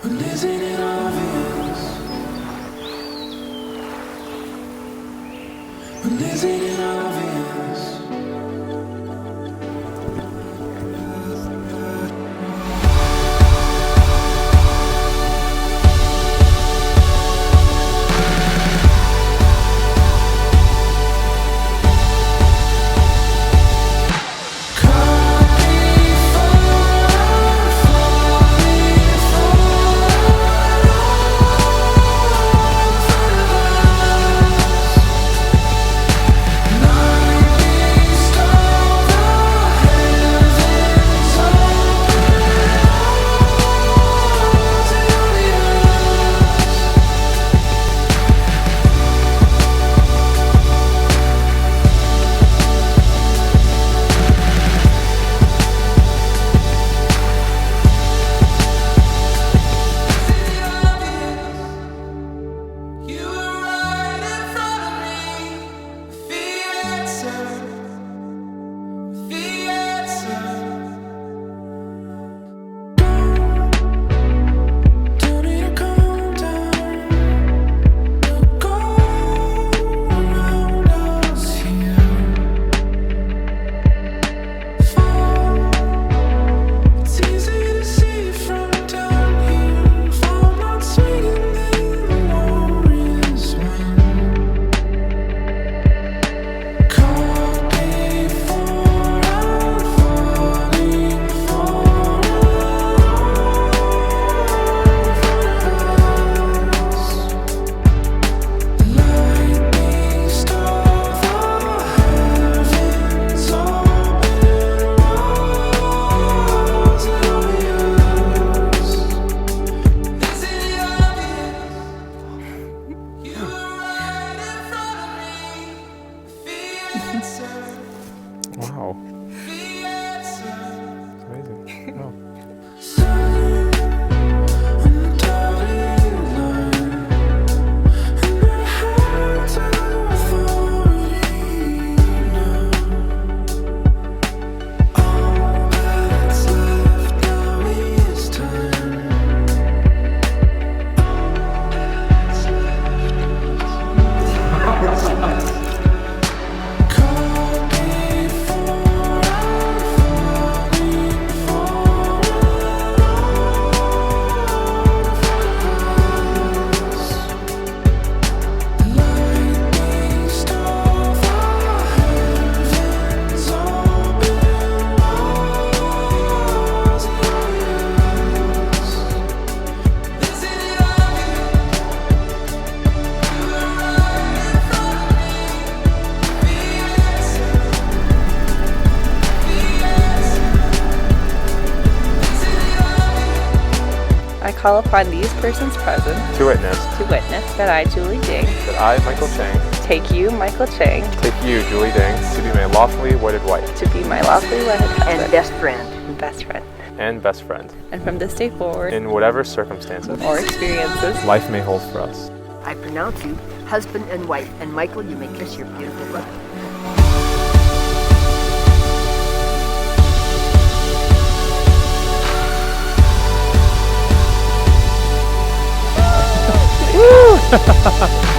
Well, isn't it obvious? Well, isn't it obvious? Wow. Amazing. Oh. I call upon these persons present To witness that I, Julie Ding, that I, Michael Chang, take you, Michael Chang, take you, Julie Ding, to be my lawfully wedded wife to be my lawfully wedded husband and best friend. and best friend. and best friend, And from this day forward, in whatever circumstances or experiences, life may hold for us. I pronounce you husband and wife, and Michael, you may kiss your beautiful brother. Woo!